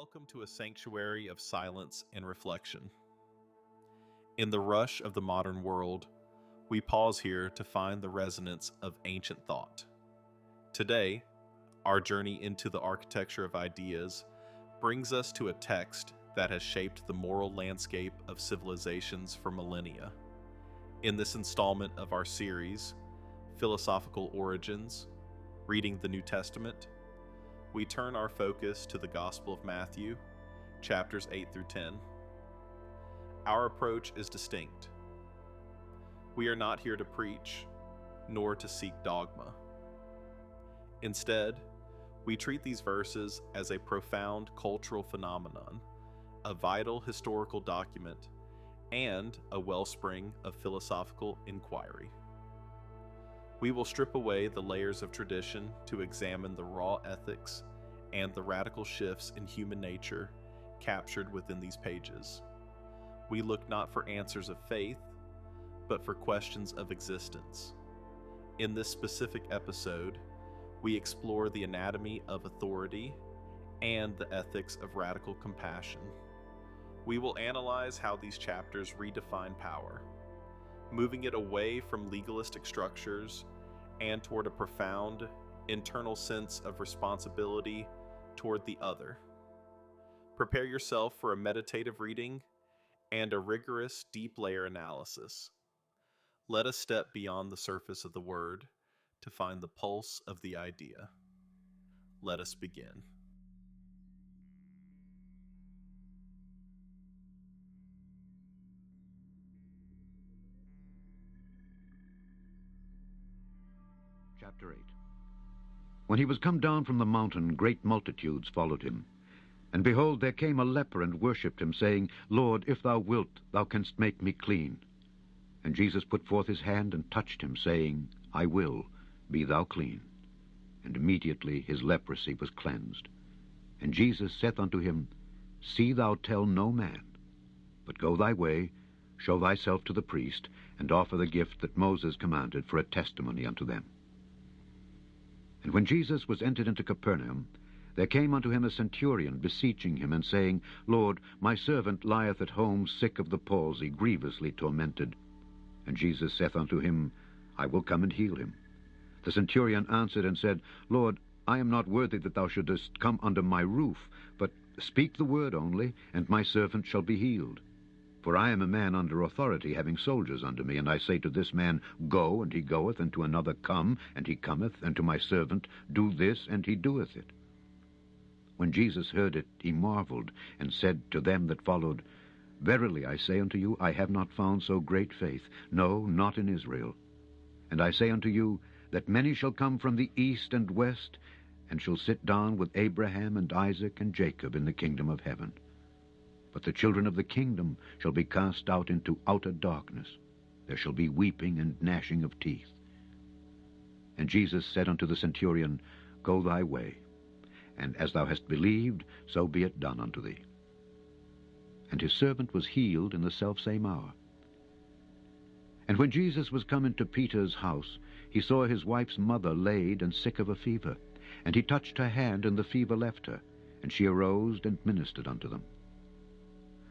Welcome to a sanctuary of silence and reflection. In the rush of the modern world, we pause here to find the resonance of ancient thought. Today, our journey into the architecture of ideas brings us to a text that has shaped the moral landscape of civilizations for millennia. In this installment of our series, Philosophical Origins, Reading the New Testament, we turn our focus to the Gospel of Matthew, chapters 8 through 10. Our approach is distinct. We are not here to preach, nor to seek dogma. Instead, we treat these verses as a profound cultural phenomenon, a vital historical document, and a wellspring of philosophical inquiry. We will strip away the layers of tradition to examine the raw ethics and the radical shifts in human nature captured within these pages. We look not for answers of faith, but for questions of existence. In this specific episode, we explore the anatomy of authority and the ethics of radical compassion. We will analyze how these chapters redefine power, moving it away from legalistic structures and toward a profound internal sense of responsibility toward the other. Prepare yourself for a meditative reading and a rigorous deep layer analysis. Let us step beyond the surface of the word to find the pulse of the idea. Let us begin. Chapter 8. When he was come down from the mountain, great multitudes followed him. And behold, there came a leper and worshipped him, saying, Lord, if thou wilt, thou canst make me clean. And Jesus put forth his hand and touched him, saying, I will, be thou clean. And immediately his leprosy was cleansed. And Jesus saith unto him, See thou tell no man, but go thy way, show thyself to the priest, and offer the gift that Moses commanded for a testimony unto them. And when Jesus was entered into Capernaum, there came unto him a centurion, beseeching him, and saying, Lord, my servant lieth at home sick of the palsy, grievously tormented. And Jesus saith unto him, I will come and heal him. The centurion answered and said, Lord, I am not worthy that thou shouldest come under my roof, but speak the word only, and my servant shall be healed. For I am a man under authority, having soldiers under me, and I say to this man, Go, and he goeth, and to another, Come, and he cometh, and to my servant, Do this, and he doeth it. When Jesus heard it, he marveled, and said to them that followed, Verily I say unto you, I have not found so great faith, no, not in Israel. And I say unto you, that many shall come from the east and west, and shall sit down with Abraham and Isaac and Jacob in the kingdom of heaven. But the children of the kingdom shall be cast out into outer darkness. There shall be weeping and gnashing of teeth. And Jesus said unto the centurion, Go thy way, and as thou hast believed, so be it done unto thee. And his servant was healed in the selfsame hour. And when Jesus was come into Peter's house, he saw his wife's mother laid and sick of a fever. And he touched her hand, and the fever left her, and she arose and ministered unto them.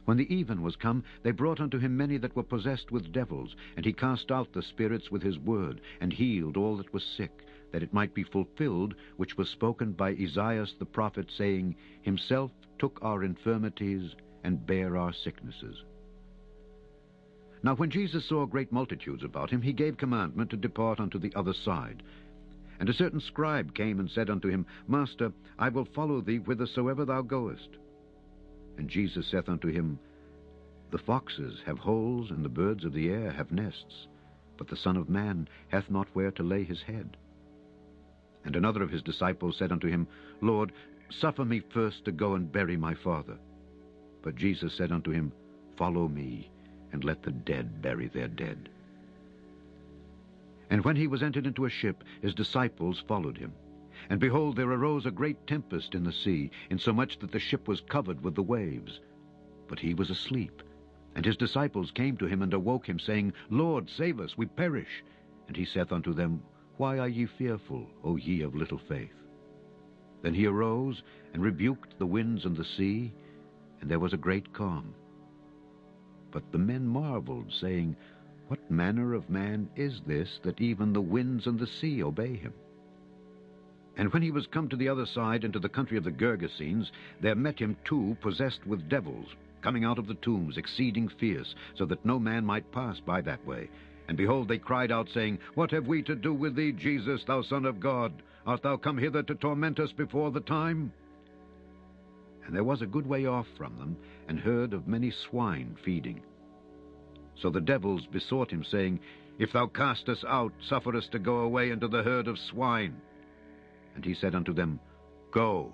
When the even was come, they brought unto him many that were possessed with devils, and he cast out the spirits with his word, and healed all that was sick, that it might be fulfilled, which was spoken by Esaias the prophet, saying, Himself took our infirmities, and bare our sicknesses. Now when Jesus saw great multitudes about him, he gave commandment to depart unto the other side. And a certain scribe came and said unto him, Master, I will follow thee whithersoever thou goest. And Jesus saith unto him, The foxes have holes, and the birds of the air have nests, but the Son of Man hath not where to lay his head. And another of his disciples said unto him, Lord, suffer me first to go and bury my father. But Jesus said unto him, Follow me, and let the dead bury their dead. And when he was entered into a ship, his disciples followed him. And behold, there arose a great tempest in the sea, insomuch that the ship was covered with the waves. But he was asleep. And his disciples came to him and awoke him, saying, Lord, save us, we perish. And he saith unto them, Why are ye fearful, O ye of little faith? Then he arose and rebuked the winds and the sea, and there was a great calm. But the men marveled, saying, What manner of man is this, that even the winds and the sea obey him? And when he was come to the other side, into the country of the Gergesenes, there met him two possessed with devils, coming out of the tombs, exceeding fierce, so that no man might pass by that way. And behold, they cried out, saying, What have we to do with thee, Jesus, thou Son of God? Art thou come hither to torment us before the time? And there was a good way off from them an herd of many swine feeding. So the devils besought him, saying, If thou cast us out, suffer us to go away into the herd of swine. And he said unto them, Go.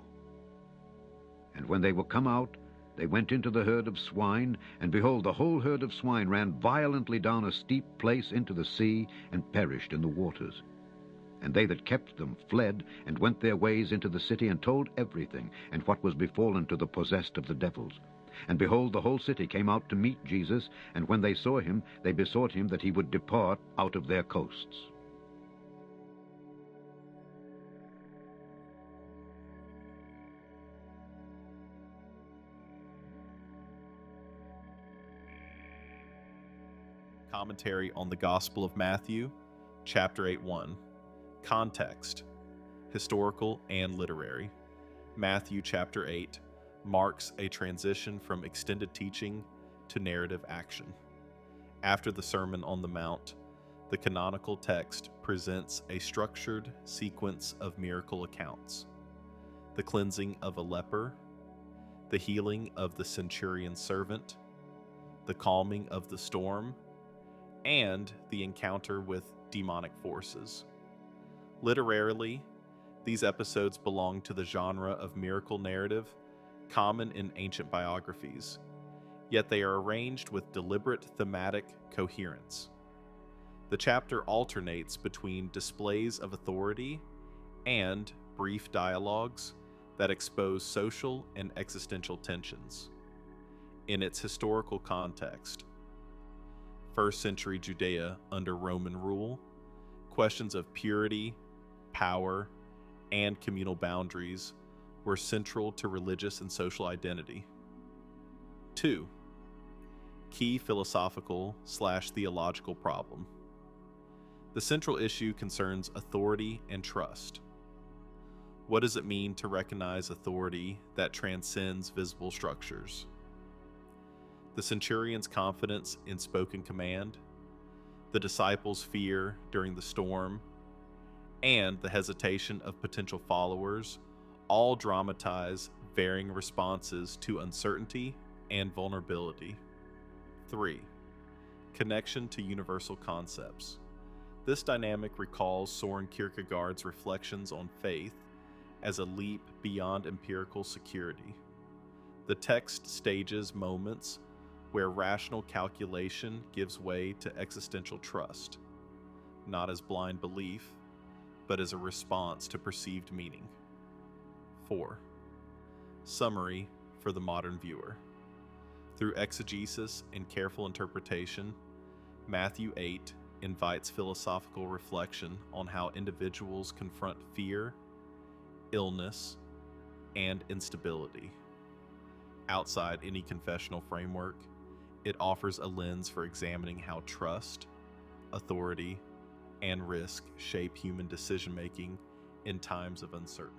And when they were come out, they went into the herd of swine, and behold, the whole herd of swine ran violently down a steep place into the sea, and perished in the waters. And they that kept them fled, and went their ways into the city, and told everything, and what was befallen to the possessed of the devils. And behold, the whole city came out to meet Jesus, and when they saw him, they besought him that he would depart out of their coasts. Commentary on the Gospel of Matthew, chapter 8:1. Context: historical and literary. Matthew chapter 8 marks a transition from extended teaching to narrative action. After the Sermon on the Mount, the canonical text presents a structured sequence of miracle accounts: the cleansing of a leper, the healing of the centurion's servant, the calming of the storm, and the encounter with demonic forces. Literarily, these episodes belong to the genre of miracle narrative common in ancient biographies, yet they are arranged with deliberate thematic coherence. The chapter alternates between displays of authority and brief dialogues that expose social and existential tensions. In its historical context, first century Judea under Roman rule, questions of purity, power, and communal boundaries were central to religious and social identity. 2. Key philosophical/theological problem. The central issue concerns authority and trust. What does it mean to recognize authority that transcends visible structures? The centurion's confidence in spoken command, the disciples' fear during the storm, and the hesitation of potential followers all dramatize varying responses to uncertainty and vulnerability. 3. Connection to universal concepts. This dynamic recalls Soren Kierkegaard's reflections on faith as a leap beyond empirical security. The text stages moments where rational calculation gives way to existential trust, not as blind belief, but as a response to perceived meaning. 4. Summary for the modern viewer. Through exegesis and careful interpretation, Matthew 8 invites philosophical reflection on how individuals confront fear, illness, and instability. Outside any confessional framework, it offers a lens for examining how trust, authority, and risk shape human decision-making in times of uncertainty.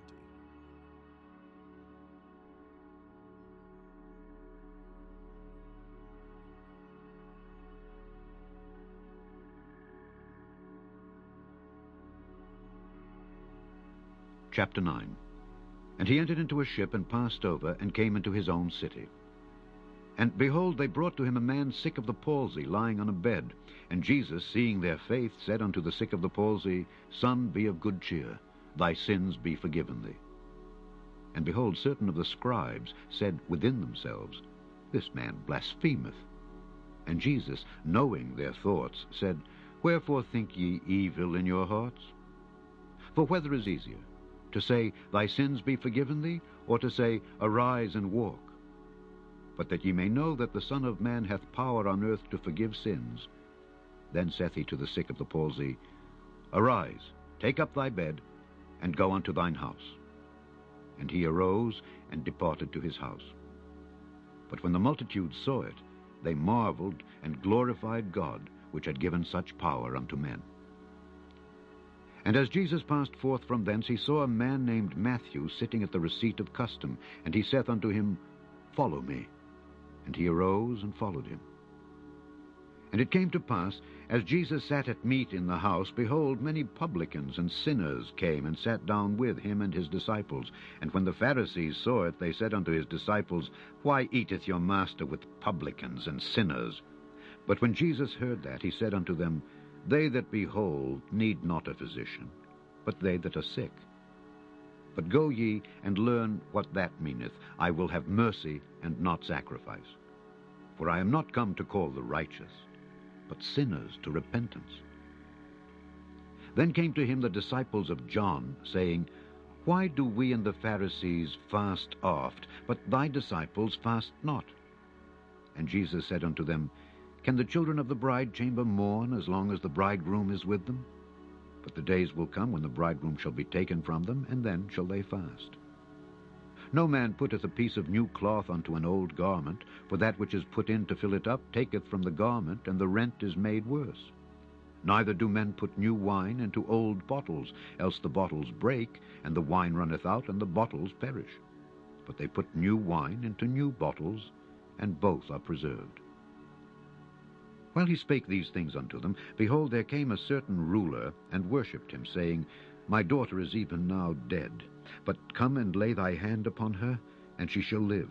Chapter 9. And he entered into a ship, and passed over, and came into his own city. And behold, they brought to him a man sick of the palsy, lying on a bed. And Jesus, seeing their faith, said unto the sick of the palsy, Son, be of good cheer, thy sins be forgiven thee. And behold, certain of the scribes said within themselves, This man blasphemeth. And Jesus, knowing their thoughts, said, Wherefore think ye evil in your hearts? For whether is easier, to say, Thy sins be forgiven thee, or to say, Arise and walk? But that ye may know that the Son of Man hath power on earth to forgive sins. Then saith he to the sick of the palsy, Arise, take up thy bed, and go unto thine house. And he arose and departed to his house. But when the multitude saw it, they marveled and glorified God, which had given such power unto men. And as Jesus passed forth from thence, he saw a man named Matthew sitting at the receipt of custom. And he saith unto him, Follow me. And he arose and followed him. And it came to pass, as Jesus sat at meat in the house, behold, many publicans and sinners came and sat down with him and his disciples. And when the Pharisees saw it, they said unto his disciples, Why eateth your master with publicans and sinners? But when Jesus heard that, he said unto them, They that be whole need not a physician, but they that are sick. But go ye and learn what that meaneth, I will have mercy and not sacrifice. For I am not come to call the righteous, but sinners to repentance. Then came to him the disciples of John, saying, Why do we and the Pharisees fast oft, but thy disciples fast not? And Jesus said unto them, Can the children of the bride chamber mourn as long as the bridegroom is with them? But the days will come when the bridegroom shall be taken from them, and then shall they fast. No man putteth a piece of new cloth unto an old garment, for that which is put in to fill it up taketh from the garment, and the rent is made worse. Neither do men put new wine into old bottles, else the bottles break, and the wine runneth out, and the bottles perish. But they put new wine into new bottles, and both are preserved. While he spake these things unto them, behold, there came a certain ruler, and worshipped him, saying, My daughter is even now dead, but come and lay thy hand upon her, and she shall live.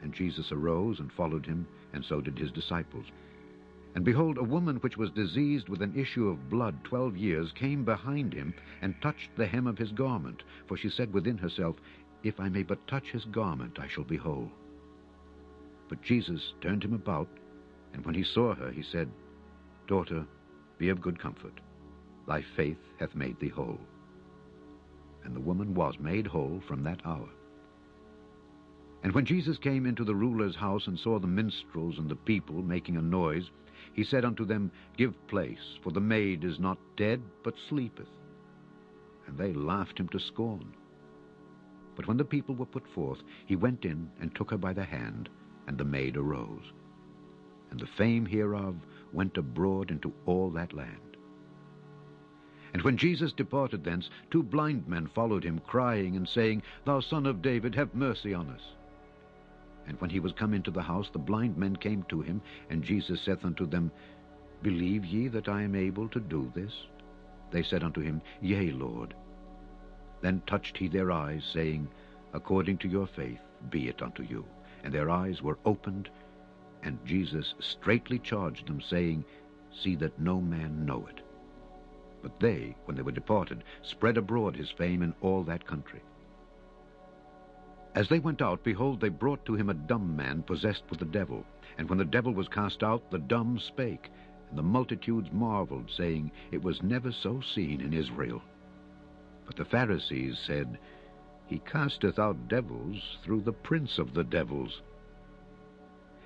And Jesus arose and followed him, and so did his disciples. And behold, a woman which was diseased with an issue of blood 12 years came behind him, and touched the hem of his garment. For she said within herself, If I may but touch his garment, I shall be whole. But Jesus turned him about, and when he saw her, he said, Daughter, be of good comfort. Thy faith hath made thee whole. And the woman was made whole from that hour. And when Jesus came into the ruler's house, and saw the minstrels and the people making a noise, he said unto them, Give place, for the maid is not dead, but sleepeth. And they laughed him to scorn. But when the people were put forth, he went in and took her by the hand, and the maid arose. And the fame hereof went abroad into all that land. And when Jesus departed thence, 2 blind men followed him, crying and saying, Thou Son of David, have mercy on us. And when he was come into the house, the blind men came to him, and Jesus saith unto them, Believe ye that I am able to do this? They said unto him, Yea, Lord. Then touched he their eyes, saying, According to your faith be it unto you. And their eyes were opened, and Jesus straitly charged them, saying, See that no man know it. But they, when they were departed, spread abroad his fame in all that country. As they went out, behold, they brought to him a dumb man possessed with the devil. And when the devil was cast out, the dumb spake. And the multitudes marveled, saying, It was never so seen in Israel. But the Pharisees said, He casteth out devils through the prince of the devils.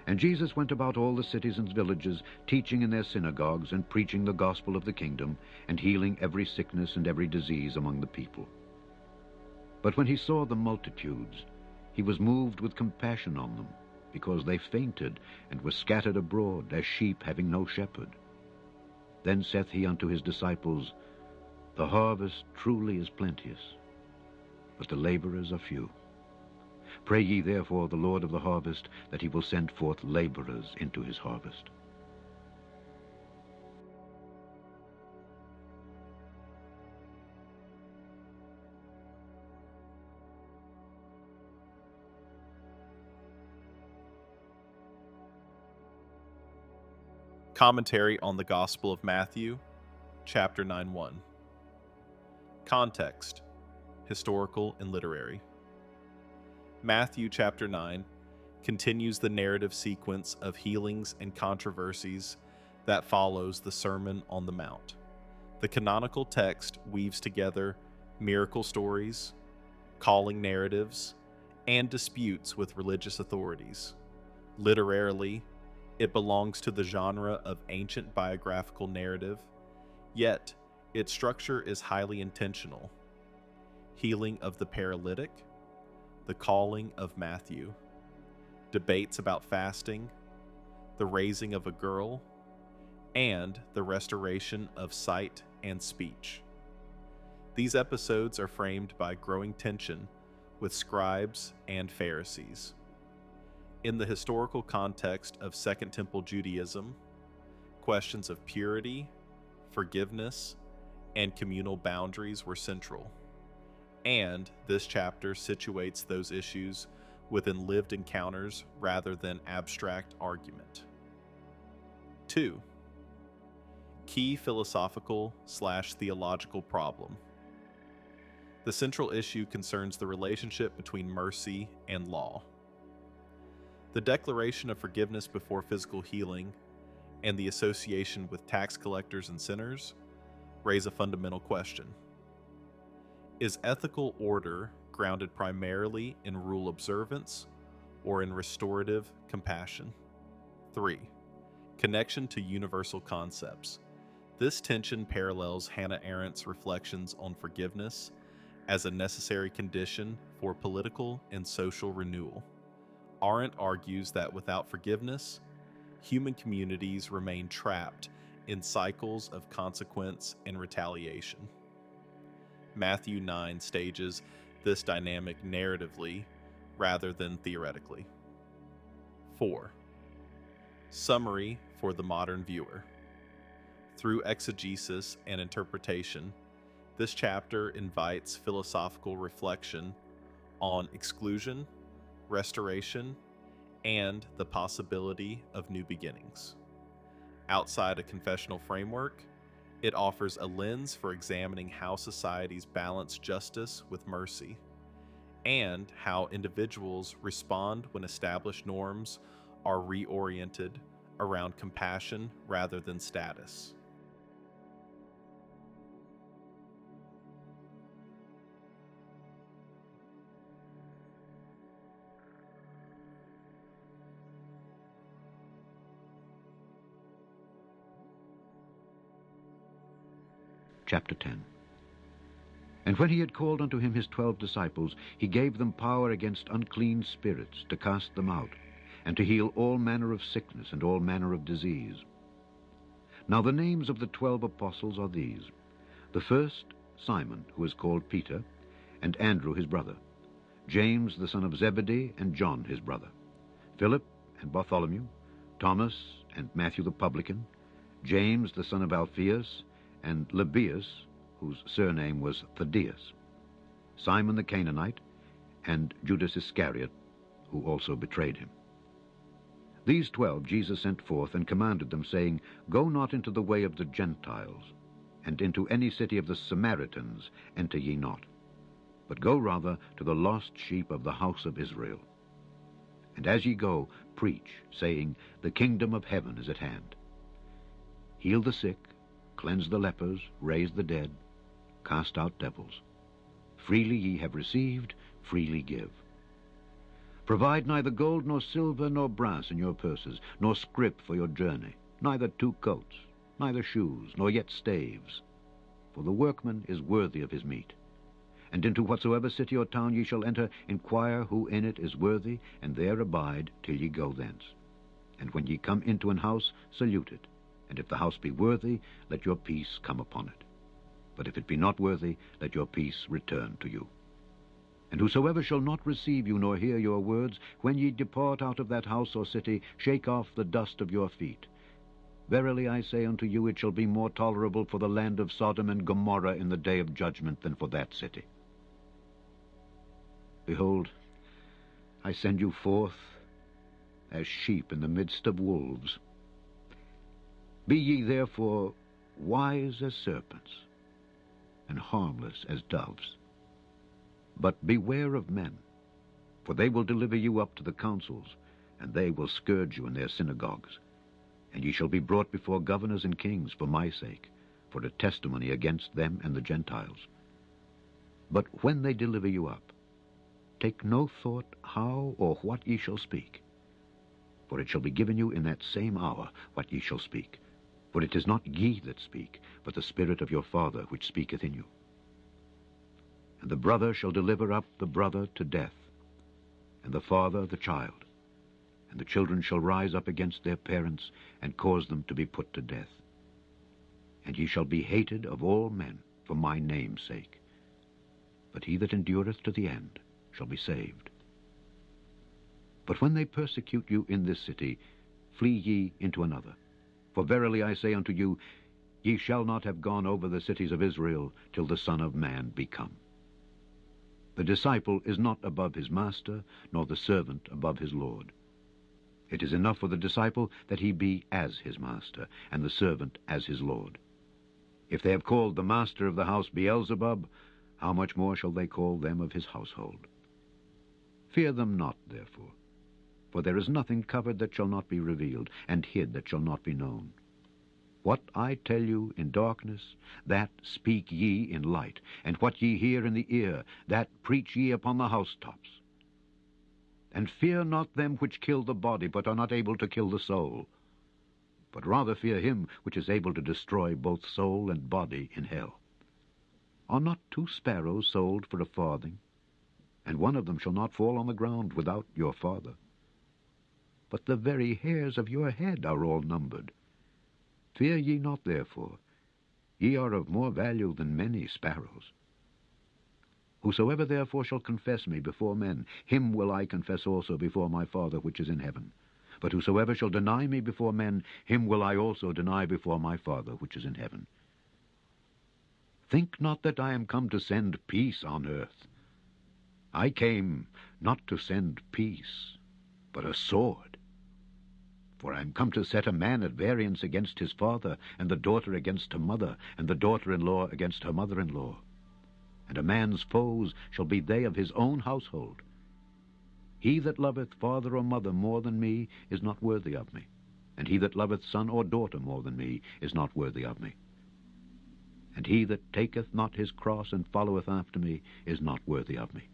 And Jesus went about all the cities and villages, teaching in their synagogues, and preaching the gospel of the kingdom, and healing every sickness and every disease among the people. But when he saw the multitudes, he was moved with compassion on them, because they fainted, and were scattered abroad, as sheep having no shepherd. Then saith he unto his disciples, The harvest truly is plenteous, but the laborers are few. Pray ye therefore the Lord of the harvest, that he will send forth laborers into his harvest. Commentary on the Gospel of Matthew, chapter 9:1. Context: historical and literary. Matthew chapter 9 continues the narrative sequence of healings and controversies that follows the Sermon on the Mount. The canonical text weaves together miracle stories, calling narratives, and disputes with religious authorities. Literarily, it belongs to the genre of ancient biographical narrative, yet its structure is highly intentional. healing of the paralytic, the calling of Matthew, debates about fasting, the raising of a girl, and the restoration of sight and speech. These episodes are framed by growing tension with scribes and Pharisees. In the historical context of Second Temple Judaism, questions of purity, forgiveness, and communal boundaries were central, and this chapter situates those issues within lived encounters rather than abstract argument. 2. Key philosophical/theological problem. The central issue concerns the relationship between mercy and law. The declaration of forgiveness before physical healing and the association with tax collectors and sinners raise a fundamental question. Is ethical order grounded primarily in rule observance or in restorative compassion? 3. Connection to universal concepts. This tension parallels Hannah Arendt's reflections on forgiveness as a necessary condition for political and social renewal. Arendt argues that without forgiveness, human communities remain trapped in cycles of consequence and retaliation. Matthew 9 stages this dynamic narratively rather than theoretically. 4. Summary for the modern viewer. Through exegesis and interpretation, this chapter invites philosophical reflection on exclusion, restoration, and the possibility of new beginnings. Outside a confessional framework, it offers a lens for examining how societies balance justice with mercy, and how individuals respond when established norms are reoriented around compassion rather than status. Chapter 10. And when he had called unto him his 12 disciples, he gave them power against unclean spirits to cast them out, and to heal all manner of sickness and all manner of disease. Now the names of the 12 apostles are these: the first, Simon, who is called Peter, and Andrew his brother, James the son of Zebedee, and John his brother, Philip and Bartholomew, Thomas and Matthew the publican, James the son of Alphaeus, and Lebbaeus, whose surname was Thaddeus, Simon the Canaanite, and Judas Iscariot, who also betrayed him. These 12 Jesus sent forth and commanded them, saying, Go not into the way of the Gentiles, and into any city of the Samaritans enter ye not, but go rather to the lost sheep of the house of Israel. And as ye go, preach, saying, The kingdom of heaven is at hand. Heal the sick, cleanse the lepers, raise the dead, cast out devils. Freely ye have received, freely give. Provide neither gold nor silver nor brass in your purses, nor scrip for your journey, neither 2 coats, neither shoes, nor yet staves. For the workman is worthy of his meat. And into whatsoever city or town ye shall enter, inquire who in it is worthy, and there abide till ye go thence. And when ye come into an house, salute it. And if the house be worthy, let your peace come upon it. But if it be not worthy, let your peace return to you. And whosoever shall not receive you nor hear your words, when ye depart out of that house or city, shake off the dust of your feet. Verily I say unto you, it shall be more tolerable for the land of Sodom and Gomorrah in the day of judgment than for that city. Behold, I send you forth as sheep in the midst of wolves. Be ye therefore wise as serpents, and harmless as doves. But beware of men, for they will deliver you up to the councils, and they will scourge you in their synagogues. And ye shall be brought before governors and kings for my sake, for a testimony against them and the Gentiles. But when they deliver you up, take no thought how or what ye shall speak. For it shall be given you in that same hour what ye shall speak. For it is not ye that speak, but the Spirit of your Father which speaketh in you. And the brother shall deliver up the brother to death, and the father the child. And the children shall rise up against their parents, and cause them to be put to death. And ye shall be hated of all men for my name's sake. But he that endureth to the end shall be saved. But when they persecute you in this city, flee ye into another. For verily I say unto you, ye shall not have gone over the cities of Israel till the Son of Man be come. The disciple is not above his master, nor the servant above his Lord. It is enough for the disciple that he be as his master, and the servant as his Lord. If they have called the master of the house Beelzebub, how much more shall they call them of his household? Fear them not, therefore, for there is nothing covered that shall not be revealed, and hid that shall not be known. What I tell you in darkness, that speak ye in light, and what ye hear in the ear, that preach ye upon the housetops. And fear not them which kill the body, but are not able to kill the soul. But rather fear him which is able to destroy both soul and body in hell. Are not 2 sparrows sold for a farthing? And one of them shall not fall on the ground without your Father. But the very hairs of your head are all numbered. Fear ye not therefore, ye are of more value than many sparrows. Whosoever therefore shall confess me before men, him will I confess also before my Father which is in heaven. But whosoever shall deny me before men, him will I also deny before my Father which is in heaven. Think not that I am come to send peace on earth. I came not to send peace, but a sword. For I am come to set a man at variance against his father, and the daughter against her mother, and the daughter-in-law against her mother-in-law. And a man's foes shall be they of his own household. He that loveth father or mother more than me is not worthy of me, and he that loveth son or daughter more than me is not worthy of me. And he that taketh not his cross and followeth after me is not worthy of me.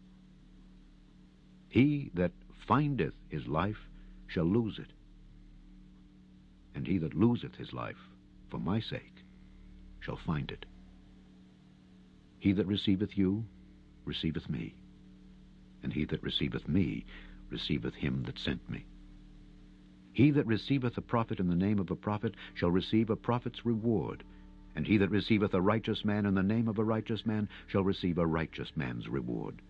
He that findeth his life shall lose it, and he that loseth his life for my sake shall find it. He that receiveth you receiveth me, and he that receiveth me receiveth him that sent me. He that receiveth a prophet in the name of a prophet shall receive a prophet's reward, and he that receiveth a righteous man in the name of a righteous man shall receive a righteous man's reward.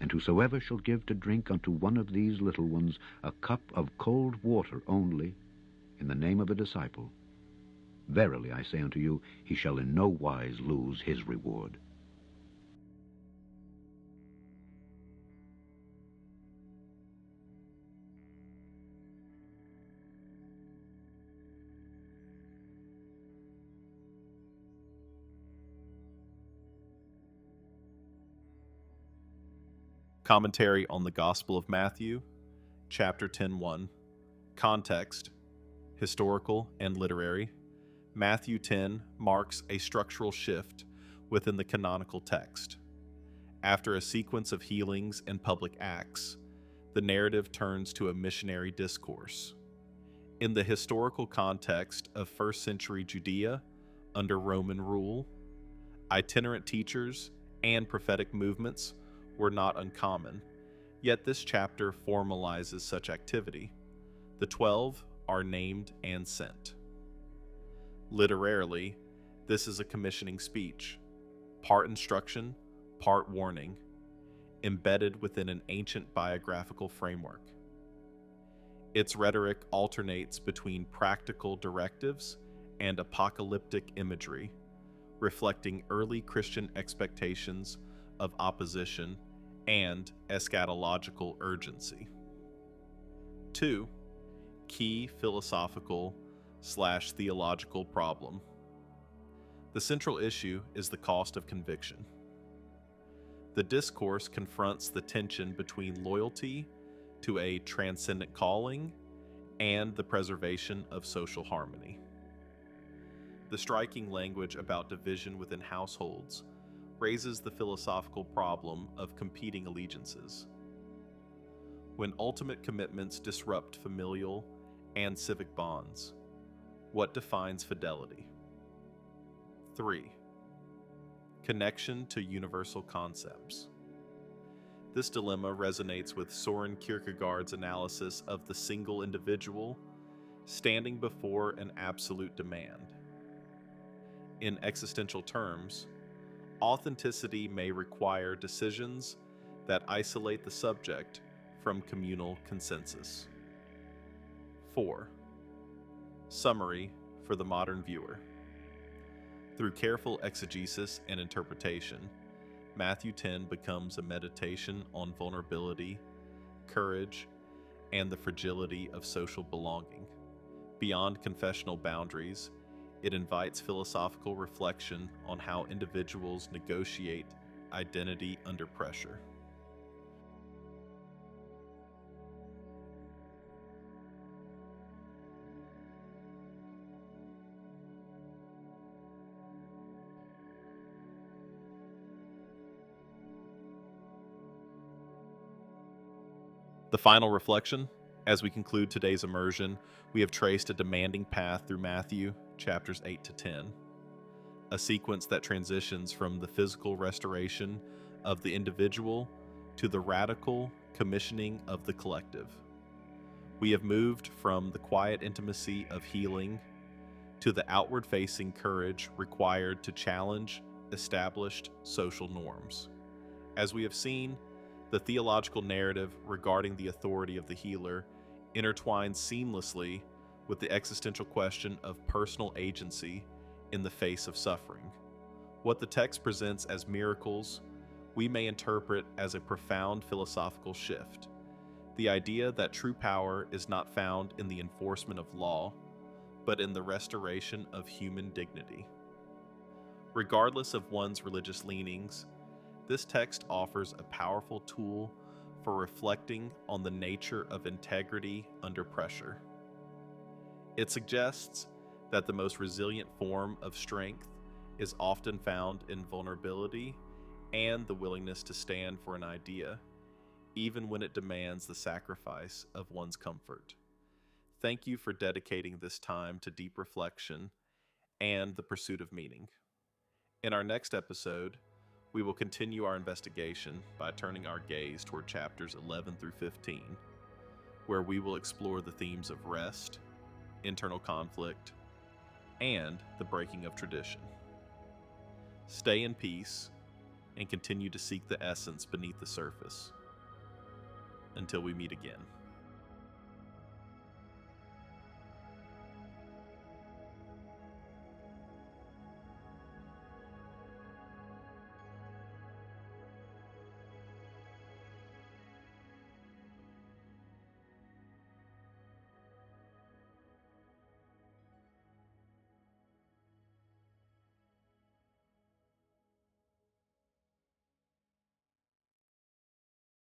And whosoever shall give to drink unto one of these little ones a cup of cold water only, in the name of a disciple, verily I say unto you, he shall in no wise lose his reward. Commentary on the Gospel of Matthew, Chapter 10:1. Context, historical and literary. Matthew 10 marks a structural shift within the canonical text. After a sequence of healings and public acts, the narrative turns to a missionary discourse. In the historical context of first-century Judea under Roman rule, itinerant teachers and prophetic movements were not uncommon, yet this chapter formalizes such activity. The 12 are named and sent. Literarily, this is a commissioning speech, part instruction, part warning, embedded within an ancient biographical framework. Its rhetoric alternates between practical directives and apocalyptic imagery, reflecting early Christian expectations of opposition and eschatological urgency. 2. Key philosophical/theological problem. The central issue is the cost of conviction. The discourse confronts the tension between loyalty to a transcendent calling and the preservation of social harmony. The striking language about division within households raises the philosophical problem of competing allegiances. When ultimate commitments disrupt familial and civic bonds, what defines fidelity? 3. connection to universal concepts. This dilemma resonates with Soren Kierkegaard's analysis of the single individual standing before an absolute demand. In existential terms, authenticity may require decisions that isolate the subject from communal consensus. 4. Summary for the modern viewer. Through careful exegesis and interpretation, Matthew 10 becomes a meditation on vulnerability, courage, and the fragility of social belonging. Beyond confessional boundaries, it invites philosophical reflection on how individuals negotiate identity under pressure. The final reflection. As we conclude today's immersion, we have traced a demanding path through Matthew, chapters 8 to 10, a sequence that transitions from the physical restoration of the individual to the radical commissioning of the collective. We have moved from the quiet intimacy of healing to the outward-facing courage required to challenge established social norms. As we have seen, the theological narrative regarding the authority of the healer intertwines seamlessly with the existential question of personal agency in the face of suffering. What the text presents as miracles, we may interpret as a profound philosophical shift. The idea that true power is not found in the enforcement of law, but in the restoration of human dignity. Regardless of one's religious leanings, this text offers a powerful tool for reflecting on the nature of integrity under pressure. It suggests that the most resilient form of strength is often found in vulnerability and the willingness to stand for an idea, even when it demands the sacrifice of one's comfort. Thank you for dedicating this time to deep reflection and the pursuit of meaning. In our next episode, we will continue our investigation by turning our gaze toward chapters 11 through 15, where we will explore the themes of rest, internal conflict, and the breaking of tradition. Stay in peace and continue to seek the essence beneath the surface. Until we meet again.